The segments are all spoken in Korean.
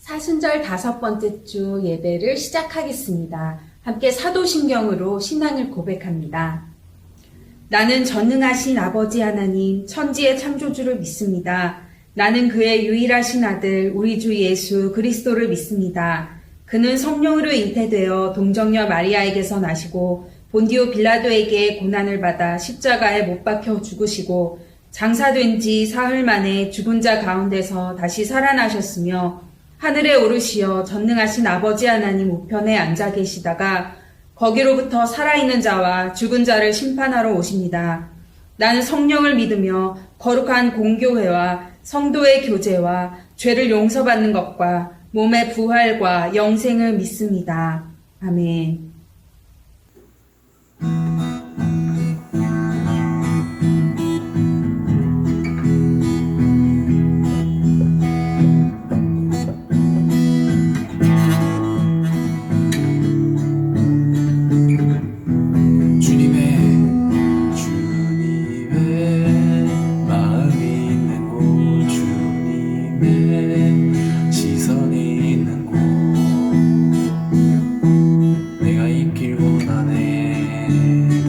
사순절 5번째 주 예배를 시작하겠습니다. 함께 사도신경으로 신앙을 고백합니다. 나는 전능하신 아버지 하나님, 천지의 창조주를 믿습니다. 나는 그의 유일하신 아들, 우리 주 예수 그리스도를 믿습니다. 그는 성령으로 잉태되어 동정녀 마리아에게서 나시고 본디오 빌라도에게 고난을 받아 십자가에 못 박혀 죽으시고 장사된 지 사흘 만에 죽은 자 가운데서 다시 살아나셨으며 하늘에 오르시어 전능하신 아버지 하나님 우편에 앉아 계시다가 거기로부터 살아있는 자와 죽은 자를 심판하러 오십니다. 나는 성령을 믿으며 거룩한 공교회와 성도의 교제와 죄를 용서받는 것과 몸의 부활과 영생을 믿습니다. 아멘.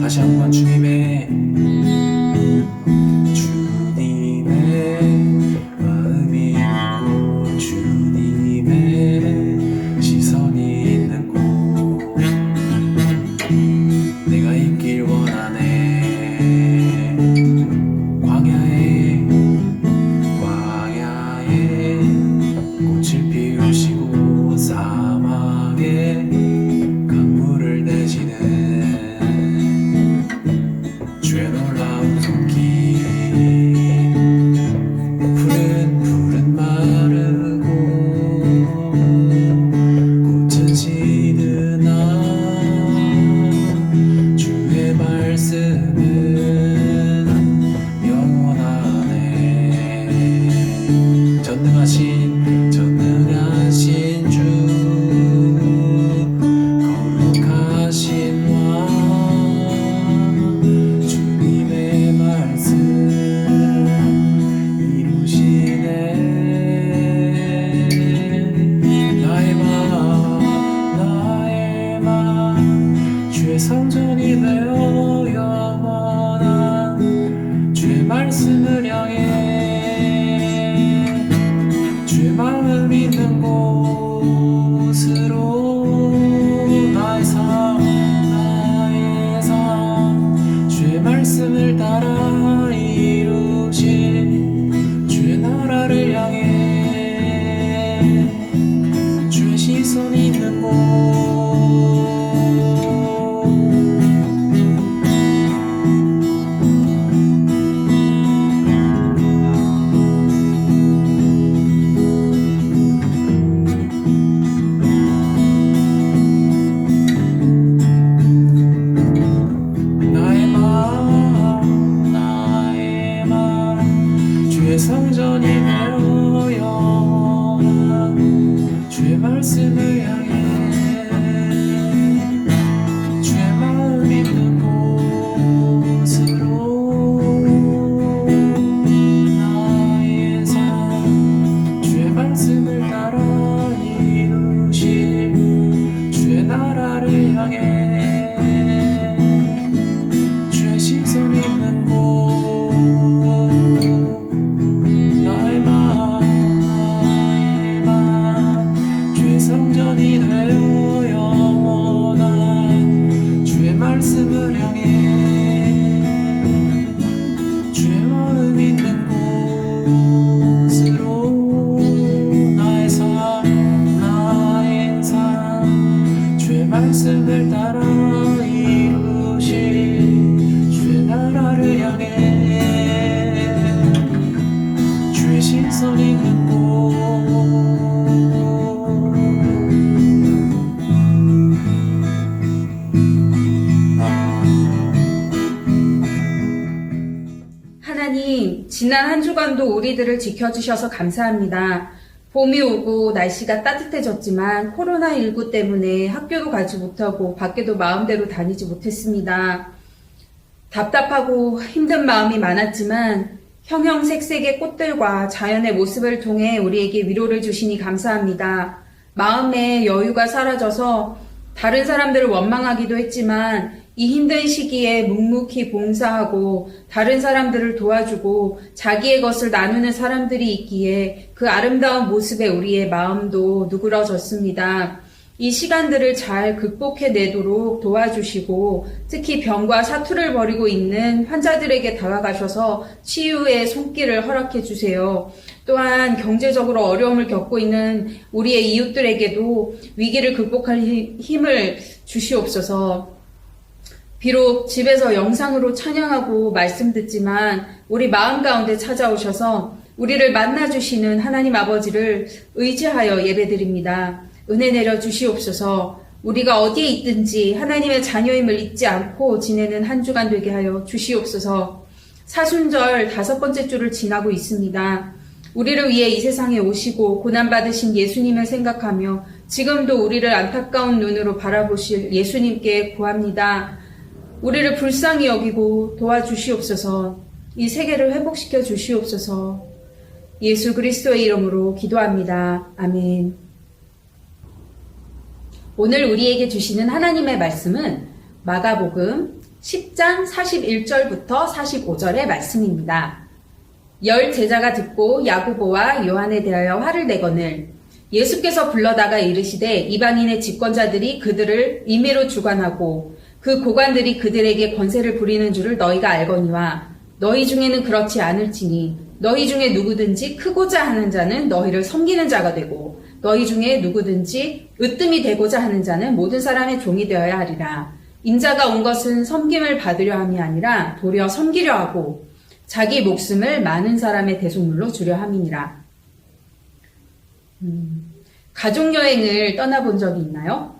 다시 한번 주님의 마음이 있고 주님의 시선이 있는 곳 내가 있길 원하네. 광야에 꽃을 피우시고 사막에 강물을 내시는 주의 놀라운 손길 푸른 마르고 꽃은 시드나 주의 말씀은 영원하네. 전능하신 주 거룩하신 왕 주님의 말씀 이루시네. 나의 맘 주의 성전이 되어 영원한 주의 말씀을 향해 주의 마음 있는 곳으로 나의 삶 주의 말씀을 따라 이루신 주의 나라를 향해 주의 시선이 있는 곳 성전이 되어 영원한 주의 말씀을 향해 주의 마음 있는 곳으로 나의 삶 주의 말씀을 따라 이루신 주의 나라를 향해 주의 시선 있는 곳 성전이 되어 영원한 주의 말씀을 향해 주의 마음 있는 곳으로 나의 삶 주의 말씀을 따라 이루신 주의 나라를 향해 주의 시선 있는 곳 하나님, 지난 한 주간도 우리들을 지켜주셔서 감사합니다. 봄이 오고 날씨가 따뜻해졌지만 코로나19 때문에 학교도 가지 못하고 밖에도 마음대로 다니지 못했습니다. 답답하고 힘든 마음이 많았지만 형형색색의 꽃들과 자연의 모습을 통해 우리에게 위로를 주시니 감사합니다. 마음의 여유가 사라져서 다른 사람들을 원망하기도 했지만 이 힘든 시기에 묵묵히 봉사하고 다른 사람들을 도와주고 자기의 것을 나누는 사람들이 있기에 그 아름다운 모습에 우리의 마음도 누그러졌습니다. 이 시간들을 잘 극복해내도록 도와주시고 특히 병과 사투를 벌이고 있는 환자들에게 다가가셔서 치유의 손길을 허락해 주세요. 또한 경제적으로 어려움을 겪고 있는 우리의 이웃들에게도 위기를 극복할 힘을 주시옵소서. 비록 집에서 영상으로 찬양하고 말씀 듣지만 우리 마음 가운데 찾아오셔서 우리를 만나주시는 하나님 아버지를 의지하여 예배드립니다. 은혜 내려 주시옵소서. 우리가 어디에 있든지 하나님의 자녀임을 잊지 않고 지내는 한 주간 되게 하여 주시옵소서. 사순절 5번째 주를 지나고 있습니다. 우리를 위해 이 세상에 오시고 고난받으신 예수님을 생각하며 지금도 우리를 안타까운 눈으로 바라보실 예수님께 구합니다. 우리를 불쌍히 여기고 도와주시옵소서. 이 세계를 회복시켜 주시옵소서. 예수 그리스도의 이름으로 기도합니다. 아멘. 오늘 우리에게 주시는 하나님의 말씀은 마가복음 10장 41절부터 45절의 말씀입니다. 10 제자가 듣고 야고보와 요한에 대하여 화를 내거늘 예수께서 불러다가 이르시되 이방인의 집권자들이 그들을 임의로 주관하고 그 고관들이 그들에게 권세를 부리는 줄을 너희가 알거니와 너희 중에는 그렇지 않을지니 너희 중에 누구든지 크고자 하는 자는 너희를 섬기는 자가 되고 너희 중에 누구든지 으뜸이 되고자 하는 자는 모든 사람의 종이 되어야 하리라. 인자가 온 것은 섬김을 받으려 함이 아니라 도리어 섬기려 하고 자기 목숨을 많은 사람의 대속물로 주려 함이니라. 가족여행을 떠나본 적이 있나요?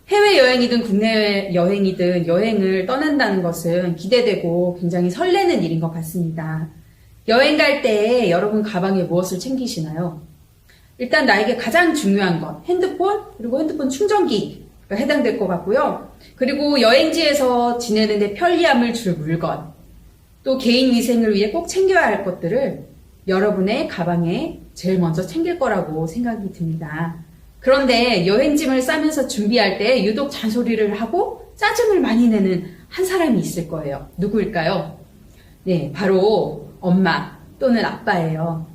해외여행이든 국내 여행이든 여행을 떠난다는 것은 기대되고 굉장히 설레는 일인 것 같습니다. 여행 갈 때 여러분 가방에 무엇을 챙기시나요? 일단 나에게 가장 중요한 것, 핸드폰, 그리고 핸드폰 충전기가 해당될 것 같고요. 그리고 여행지에서 지내는데 편리함을 줄 물건, 또 개인 위생을 위해 꼭 챙겨야 할 것들을 여러분의 가방에 제일 먼저 챙길 거라고 생각이 듭니다. 그런데 여행짐을 싸면서 준비할 때 유독 잔소리를 하고 짜증을 많이 내는 한 사람이 있을 거예요. 누구일까요? 네, 바로 엄마 또는 아빠예요.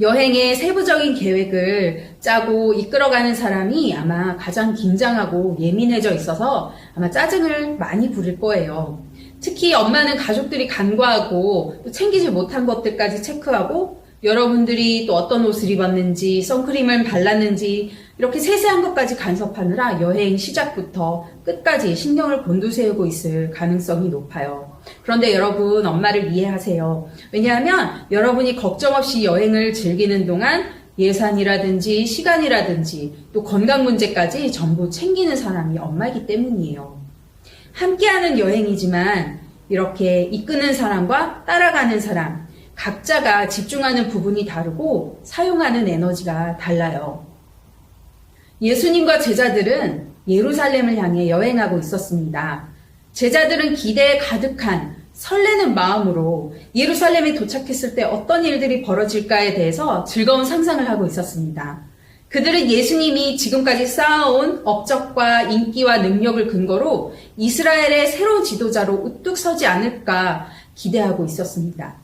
여행의 세부적인 계획을 짜고 이끌어가는 사람이 아마 가장 긴장하고 예민해져 있어서 아마 짜증을 많이 부릴 거예요. 특히 엄마는 가족들이 간과하고 또 챙기지 못한 것들까지 체크하고 여러분들이 또 어떤 옷을 입었는지 선크림을 발랐는지 이렇게 세세한 것까지 간섭하느라 여행 시작부터 끝까지 신경을 곤두세우고 있을 가능성이 높아요. 그런데 여러분 엄마를 이해하세요. 왜냐하면 여러분이 걱정 없이 여행을 즐기는 동안 예산이라든지 시간이라든지 또 건강 문제까지 전부 챙기는 사람이 엄마이기 때문이에요. 함께하는 여행이지만 이렇게 이끄는 사람과 따라가는 사람 각자가 집중하는 부분이 다르고 사용하는 에너지가 달라요. 예수님과 제자들은 예루살렘을 향해 여행하고 있었습니다. 제자들은 기대에 가득한 설레는 마음으로 예루살렘에 도착했을 때 어떤 일들이 벌어질까에 대해서 즐거운 상상을 하고 있었습니다. 그들은 예수님이 지금까지 쌓아온 업적과 인기와 능력을 근거로 이스라엘의 새로운 지도자로 우뚝 서지 않을까 기대하고 있었습니다.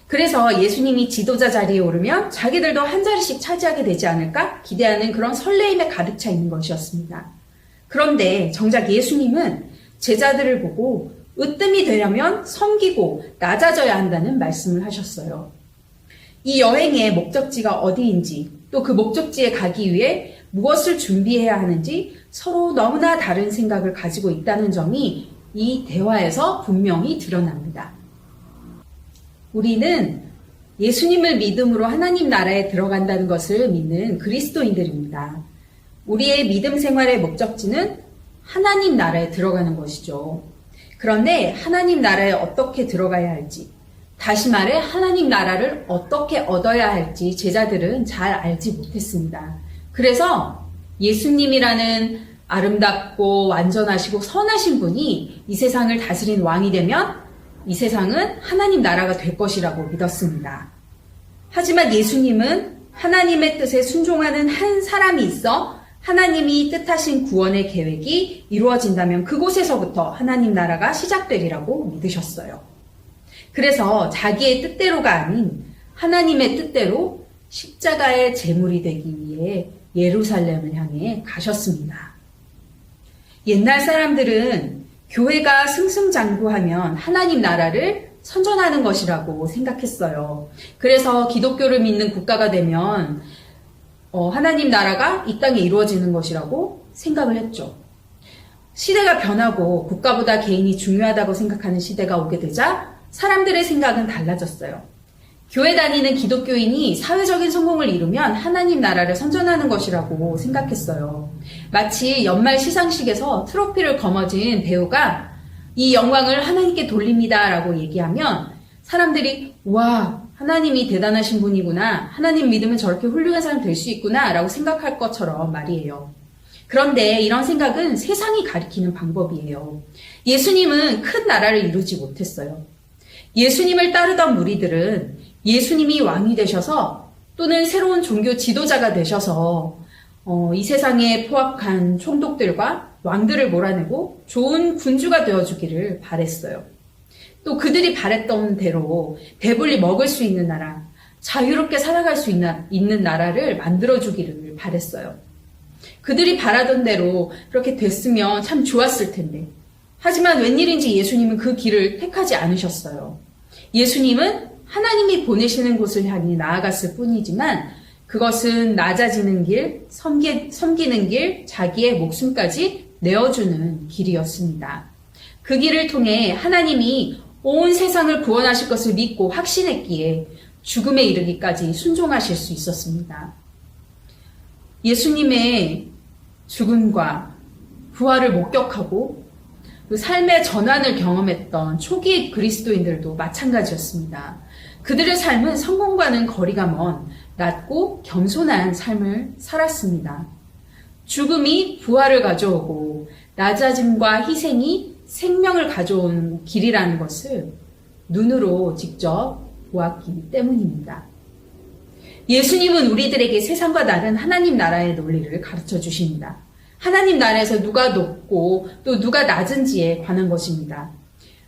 그래서 예수님이 지도자 자리에 오르면 자기들도 한 자리씩 차지하게 되지 않을까 기대하는 그런 설레임에 가득 차 있는 것이었습니다. 그런데 정작 예수님은 제자들을 보고 으뜸이 되려면 섬기고 낮아져야 한다는 말씀을 하셨어요. 이 여행의 목적지가 어디인지 또 그 목적지에 가기 위해 무엇을 준비해야 하는지 서로 너무나 다른 생각을 가지고 있다는 점이 이 대화에서 분명히 드러납니다. 우리는 예수님을 믿음으로 하나님 나라에 들어간다는 것을 믿는 그리스도인들입니다. 우리의 믿음 생활의 목적지는 하나님 나라에 들어가는 것이죠. 그런데 하나님 나라에 어떻게 들어가야 할지, 다시 말해 하나님 나라를 어떻게 얻어야 할지 제자들은 잘 알지 못했습니다. 그래서 예수님이라는 아름답고 완전하시고 선하신 분이 이 세상을 다스린 왕이 되면 이 세상은 하나님 나라가 될 것이라고 믿었습니다. 하지만 예수님은 하나님의 뜻에 순종하는 한 사람이 있어 하나님이 뜻하신 구원의 계획이 이루어진다면 그곳에서부터 하나님 나라가 시작되리라고 믿으셨어요. 그래서 자기의 뜻대로가 아닌 하나님의 뜻대로 십자가의 제물이 되기 위해 예루살렘을 향해 가셨습니다. 옛날 사람들은 교회가 승승장구하면 하나님 나라를 선전하는 것이라고 생각했어요. 그래서 기독교를 믿는 국가가 되면 하나님 나라가 이 땅에 이루어지는 것이라고 생각을 했죠. 시대가 변하고 국가보다 개인이 중요하다고 생각하는 시대가 오게 되자 사람들의 생각은 달라졌어요. 교회 다니는 기독교인이 사회적인 성공을 이루면 하나님 나라를 선전하는 것이라고 생각했어요. 마치 연말 시상식에서 트로피를 거머쥔 배우가 이 영광을 하나님께 돌립니다 라고 얘기하면 사람들이 와, 하나님이 대단하신 분이구나, 하나님 믿으면 저렇게 훌륭한 사람 될 수 있구나 라고 생각할 것처럼 말이에요. 그런데 이런 생각은 세상이 가리키는 방법이에요. 예수님은 큰 나라를 이루지 못했어요. 예수님을 따르던 무리들은 예수님이 왕이 되셔서 또는 새로운 종교 지도자가 되셔서 이 세상에 포악한 총독들과 왕들을 몰아내고 좋은 군주가 되어주기를 바랬어요. 또 그들이 바랬던 대로 배불리 먹을 수 있는 나라, 자유롭게 살아갈 수 있는 나라를 만들어주기를 바랬어요. 그들이 바라던 대로 그렇게 됐으면 참 좋았을 텐데. 하지만 웬일인지 예수님은 그 길을 택하지 않으셨어요. 예수님은 하나님이 보내시는 곳을 향해 나아갔을 뿐이지만 그것은 낮아지는 길, 섬기는 길, 자기의 목숨까지 내어주는 길이었습니다. 그 길을 통해 하나님이 온 세상을 구원하실 것을 믿고 확신했기에 죽음에 이르기까지 순종하실 수 있었습니다. 예수님의 죽음과 부활을 목격하고 그 삶의 전환을 경험했던 초기 그리스도인들도 마찬가지였습니다. 그들의 삶은 성공과는 거리가 먼 낮고 겸손한 삶을 살았습니다. 죽음이 부활을 가져오고 낮아짐과 희생이 생명을 가져오는 길이라는 것을 눈으로 직접 보았기 때문입니다. 예수님은 우리들에게 세상과 다른 하나님 나라의 논리를 가르쳐 주십니다. 하나님 나라에서 누가 높고 또 누가 낮은지에 관한 것입니다.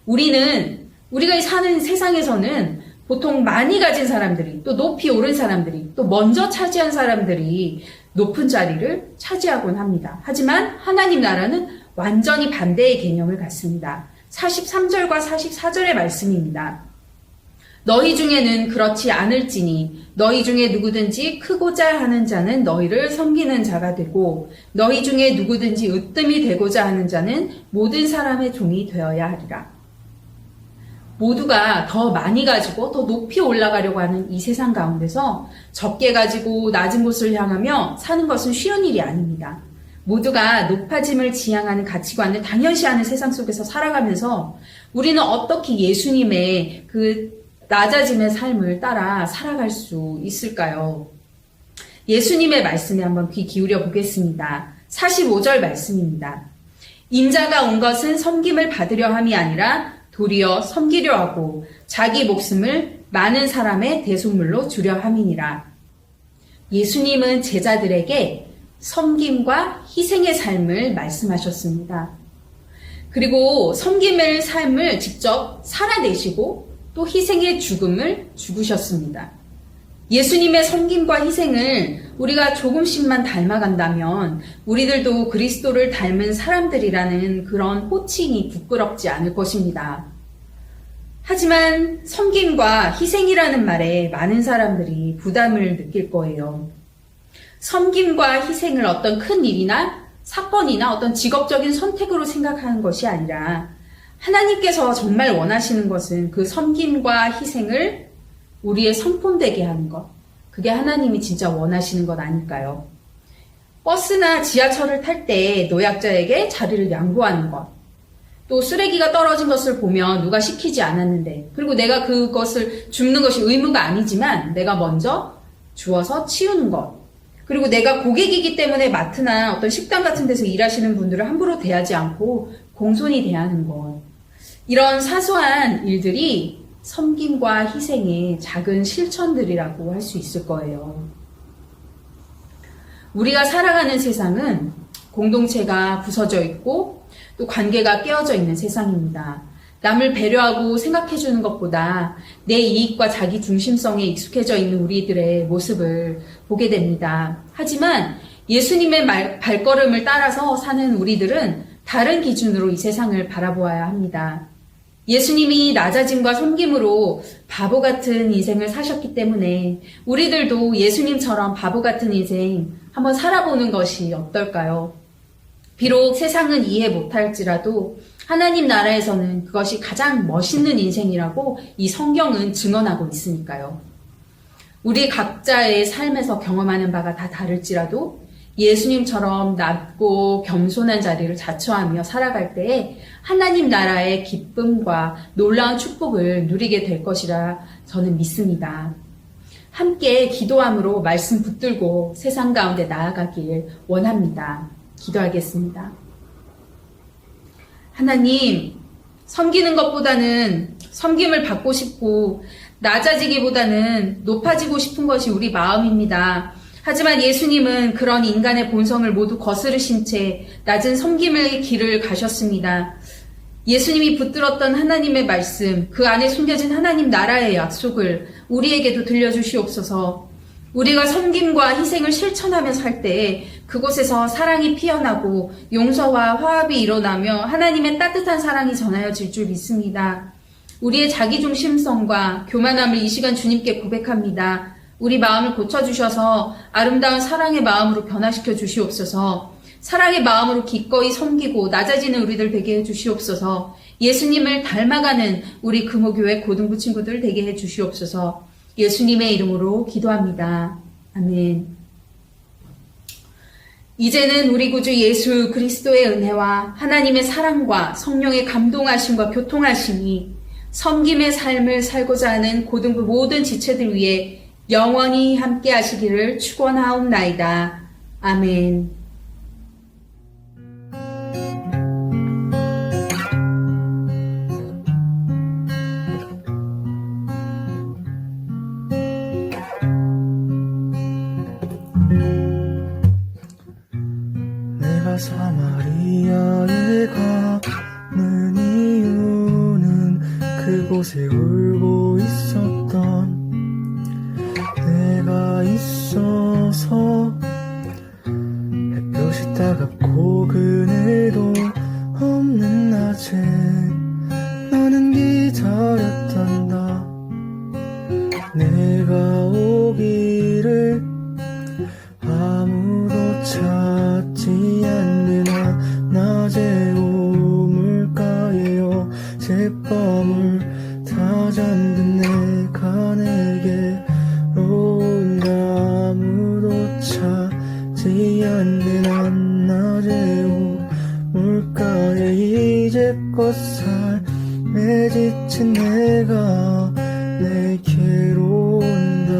우리가 사는 세상에서는 보통 많이 가진 사람들이, 또 높이 오른 사람들이, 또 먼저 차지한 사람들이 높은 자리를 차지하곤 합니다. 하지만 하나님 나라는 완전히 반대의 개념을 갖습니다. 43절과 44절의 말씀입니다. 너희 중에는 그렇지 않을지니 너희 중에 누구든지 크고자 하는 자는 너희를 섬기는 자가 되고 너희 중에 누구든지 으뜸이 되고자 하는 자는 모든 사람의 종이 되어야 하리라. 모두가 더 많이 가지고 더 높이 올라가려고 하는 이 세상 가운데서 적게 가지고 낮은 곳을 향하며 사는 것은 쉬운 일이 아닙니다. 모두가 높아짐을 지향하는 가치관을 당연시하는 세상 속에서 살아가면서 우리는 어떻게 예수님의 그 낮아짐의 삶을 따라 살아갈 수 있을까요? 예수님의 말씀에 한번 귀 기울여 보겠습니다. 45절 말씀입니다. 인자가 온 것은 섬김을 받으려 함이 아니라 도리어 섬기려 하고 자기 목숨을 많은 사람의 대속물로 주려 함이니라. 예수님은 제자들에게 섬김과 희생의 삶을 말씀하셨습니다. 그리고 섬김의 삶을 직접 살아내시고 또 희생의 죽음을 죽으셨습니다. 예수님의 섬김과 희생을 우리가 조금씩만 닮아간다면 우리들도 그리스도를 닮은 사람들이라는 그런 호칭이 부끄럽지 않을 것입니다. 하지만 섬김과 희생이라는 말에 많은 사람들이 부담을 느낄 거예요. 섬김과 희생을 어떤 큰 일이나 사건이나 어떤 직업적인 선택으로 생각하는 것이 아니라 하나님께서 정말 원하시는 것은 그 섬김과 희생을 우리의 성품되게 하는 것. 그게 하나님이 진짜 원하시는 것 아닐까요? 버스나 지하철을 탈 때 노약자에게 자리를 양보하는 것. 또 쓰레기가 떨어진 것을 보면 누가 시키지 않았는데, 그리고 내가 그것을 줍는 것이 의무가 아니지만 내가 먼저 주워서 치우는 것. 그리고 내가 고객이기 때문에 마트나 어떤 식당 같은 데서 일하시는 분들을 함부로 대하지 않고 공손히 대하는 것. 이런 사소한 일들이 섬김과 희생의 작은 실천들이라고 할 수 있을 거예요. 우리가 살아가는 세상은 공동체가 부서져 있고 또 관계가 깨어져 있는 세상입니다. 남을 배려하고 생각해주는 것보다 내 이익과 자기 중심성에 익숙해져 있는 우리들의 모습을 보게 됩니다. 하지만 예수님의 발걸음을 따라서 사는 우리들은 다른 기준으로 이 세상을 바라보아야 합니다. 예수님이 낮아짐과 섬김으로 바보 같은 인생을 사셨기 때문에 우리들도 예수님처럼 바보 같은 인생 한번 살아보는 것이 어떨까요? 비록 세상은 이해 못할지라도 하나님 나라에서는 그것이 가장 멋있는 인생이라고 이 성경은 증언하고 있으니까요. 우리 각자의 삶에서 경험하는 바가 다 다를지라도 예수님처럼 낮고 겸손한 자리를 자처하며 살아갈 때에 하나님 나라의 기쁨과 놀라운 축복을 누리게 될 것이라 저는 믿습니다. 함께 기도함으로 말씀 붙들고 세상 가운데 나아가길 원합니다. 기도하겠습니다. 하나님, 섬기는 것보다는 섬김을 받고 싶고 낮아지기보다는 높아지고 싶은 것이 우리 마음입니다. 하지만 예수님은 그런 인간의 본성을 모두 거스르신 채 낮은 섬김의 길을 가셨습니다. 예수님이 붙들었던 하나님의 말씀, 그 안에 숨겨진 하나님 나라의 약속을 우리에게도 들려주시옵소서. 우리가 섬김과 희생을 실천하며 살 때에 그곳에서 사랑이 피어나고 용서와 화합이 일어나며 하나님의 따뜻한 사랑이 전하여질 줄 믿습니다. 우리의 자기중심성과 교만함을 이 시간 주님께 고백합니다. 우리 마음을 고쳐주셔서 아름다운 사랑의 마음으로 변화시켜 주시옵소서. 사랑의 마음으로 기꺼이 섬기고 낮아지는 우리들 되게 해주시옵소서. 예수님을 닮아가는 우리 금호교회 고등부 친구들 되게 해주시옵소서. 예수님의 이름으로 기도합니다. 아멘. 이제는 우리 구주 예수 그리스도의 은혜와 하나님의 사랑과 성령의 감동하심과 교통하심이 섬김의 삶을 살고자 하는 고등부 모든 지체들 위해 영원히 함께 하시기를 축원하옵나이다. 아멘. 내가 사마리아에 가는 이유는 그곳에 울고 있었던 내가 있어서 햇볕이 따갑고 그늘도 없는 낮에 나는 기다렸단다. 내가 오기를 아무도 찾지 않는 낮에 우물가에요 새밤을 다 잠든 내가 내게로 온다. 아무도 찾지 않는 한낮에 우물가에 이제껏 삶에 지친 내가 내게로 온다.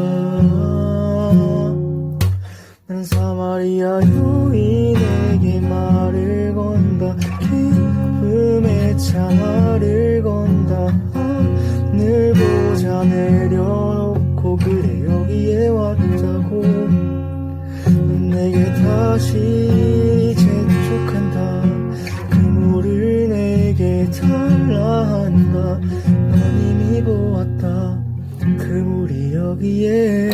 난 사마리아 유인에게 말을 건다. 기쁨의 창화를 건다. 하늘 보자 내려놓고 그래 여기에 왔다고. 넌 내게 다시 재촉한다. 그물을 내게 달라 한다. 넌 이미 보았다. 그물이 여기에